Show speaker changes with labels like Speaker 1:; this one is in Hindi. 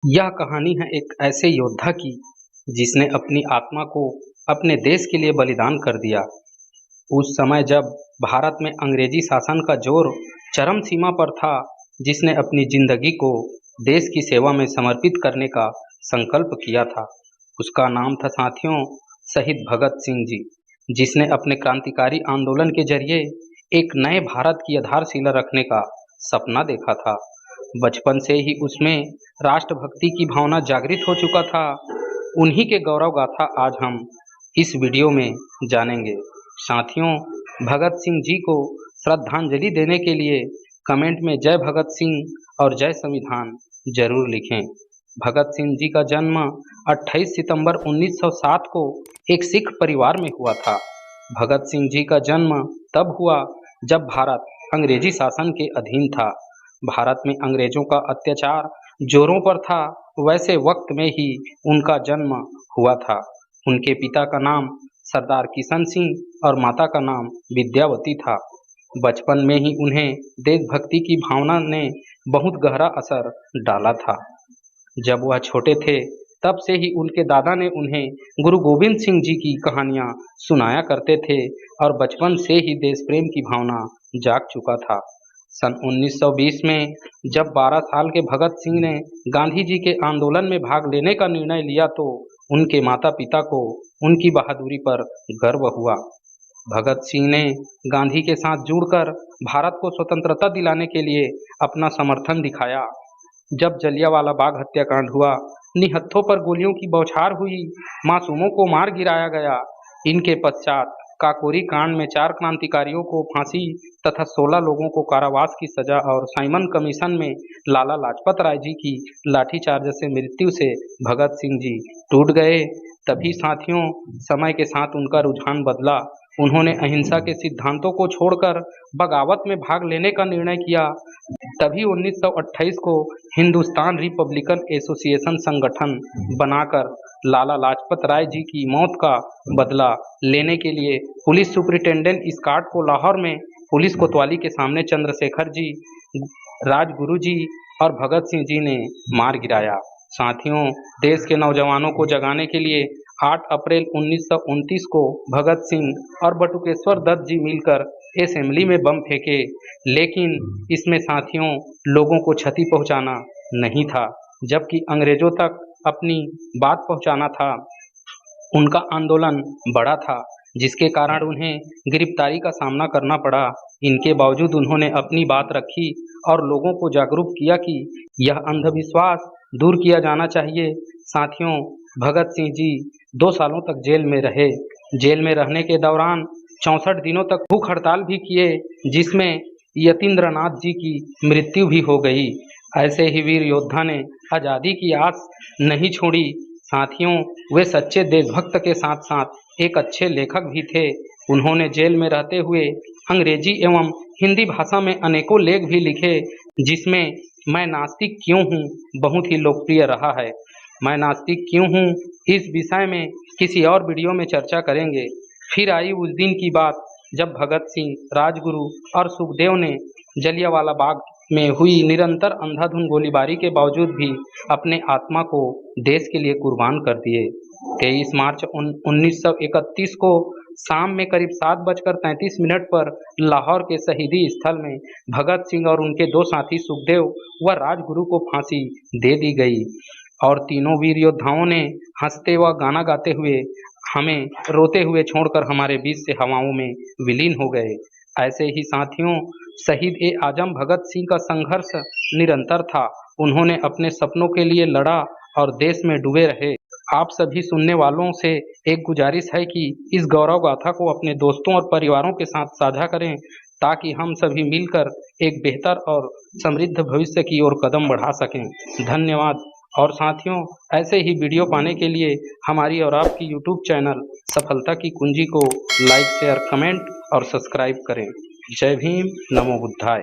Speaker 1: यह कहानी है एक ऐसे योद्धा की जिसने अपनी आत्मा को अपने देश के लिए बलिदान कर दिया। उस समय जब भारत में अंग्रेजी शासन का जोर चरम सीमा पर था, जिसने अपनी जिंदगी को देश की सेवा में समर्पित करने का संकल्प किया था। उसका नाम था साथियों, शहीद भगत सिंह जी, जिसने अपने क्रांतिकारी आंदोलन के जरिए एक नए भारत की आधारशिला रखने का सपना देखा था। बचपन से ही उसमें राष्ट्रभक्ति की भावना जागृत हो चुका था। उन्हीं के गौरव गाथा आज हम इस वीडियो में जानेंगे। साथियों, भगत सिंह जी को श्रद्धांजलि देने के लिए कमेंट में जय भगत सिंह और जय संविधान जरूर लिखें। भगत सिंह जी का जन्म 28 सितंबर 1907 को एक सिख परिवार में हुआ था। भगत सिंह जी का जन्म तब हुआ जब भारत अंग्रेजी शासन के अधीन था। भारत में अंग्रेजों का अत्याचार जोरों पर था। वैसे वक्त में ही उनका जन्म हुआ था। उनके पिता का नाम सरदार किशन सिंह और माता का नाम विद्यावती था। बचपन में ही उन्हें देशभक्ति की भावना ने बहुत गहरा असर डाला था। जब वह छोटे थे तब से ही उनके दादा ने उन्हें गुरु गोविंद सिंह जी की कहानियां सुनाया करते थे और बचपन से ही देश प्रेम की भावना जाग चुका था। सन 1920 में जब 12 साल के भगत सिंह ने गांधी जी के आंदोलन में भाग लेने का निर्णय लिया तो उनके माता पिता को उनकी बहादुरी पर गर्व हुआ। भगत सिंह ने गांधी के साथ जुड़कर भारत को स्वतंत्रता दिलाने के लिए अपना समर्थन दिखाया। जब जलियांवाला बाग हत्याकांड हुआ, निहत्थों पर गोलियों की बौछार हुई, मासूमों को मार गिराया गया। इनके पश्चात काकोरी कांड में 4 क्रांतिकारियों को फांसी तथा 16 लोगों को कारावास की सजा और साइमन कमीशन में लाला लाजपत राय जी की लाठीचार्ज से मृत्यु से भगत सिंह जी टूट गए। तभी साथियों, समय के साथ उनका रुझान बदला। उन्होंने अहिंसा के सिद्धांतों को छोड़कर बगावत में भाग लेने का निर्णय किया। तभी 1928 को हिंदुस्तान रिपब्लिकन एसोसिएशन संगठन बनाकर लाला लाजपत राय जी की मौत का बदला लेने के लिए पुलिस सुपरिटेंडेंट स्कॉट को लाहौर में पुलिस कोतवाली के सामने चंद्रशेखर जी, राजगुरु जी और भगत सिंह जी ने मार गिराया। साथियों, देश के नौजवानों को जगाने के लिए 8 अप्रैल 1929 को भगत सिंह और बटुकेश्वर दत्त जी मिलकर असेंबली में बम फेंके, लेकिन इसमें साथियों लोगों को क्षति पहुंचाना नहीं था, जबकि अंग्रेजों तक अपनी बात पहुंचाना था। उनका आंदोलन बड़ा था, जिसके कारण उन्हें गिरफ्तारी का सामना करना पड़ा। इनके बावजूद उन्होंने अपनी बात रखी और लोगों को जागरूक किया कि यह अंधविश्वास दूर किया जाना चाहिए। साथियों, भगत सिंह जी 2 सालों तक जेल में रहे। जेल में रहने के दौरान 64 दिनों तक भूख हड़ताल भी किए, जिसमें यतीन्द्रनाथ जी की मृत्यु भी हो गई। ऐसे ही वीर योद्धा ने आज़ादी की आस नहीं छोड़ी। साथियों, वे सच्चे देशभक्त के साथ साथ एक अच्छे लेखक भी थे। उन्होंने जेल में रहते हुए अंग्रेजी एवं हिंदी भाषा में अनेकों लेख भी लिखे, जिसमें मैं नास्तिक क्यों हूँ बहुत ही लोकप्रिय रहा है। मैं नास्तिक क्यों हूँ इस विषय में किसी और वीडियो में चर्चा करेंगे। फिर आई उस दिन की बात जब भगत सिंह, राजगुरु और सुखदेव ने जलियांवाला बाग में हुई निरंतर अंधाधुंध गोलीबारी के बावजूद भी अपने आत्मा को देश के लिए कुर्बान कर दिए। 23 मार्च 1931 को शाम में करीब 7:33 पर लाहौर के शहीदी स्थल में भगत सिंह और उनके 2 साथी सुखदेव व राजगुरु को फांसी दे दी गई और तीनों वीर योद्धाओं ने हंसते व गाना गाते हुए हमें रोते हुए छोड़कर हमारे बीच से हवाओं में विलीन हो गए। ऐसे ही साथियों, शहीद ए आजम भगत सिंह का संघर्ष निरंतर था। उन्होंने अपने सपनों के लिए लड़ा और देश में डूबे रहे। आप सभी सुनने वालों से एक गुजारिश है कि इस गौरव गाथा को अपने दोस्तों और परिवारों के साथ साझा करें, ताकि हम सभी मिलकर एक बेहतर और समृद्ध भविष्य की ओर कदम बढ़ा सकें। धन्यवाद। और साथियों, ऐसे ही वीडियो पाने के लिए हमारी और आपकी यूट्यूब चैनल सफलता की कुंजी को लाइक, शेयर, कमेंट और सब्सक्राइब करें। जय भीम, नमो बुद्धाय।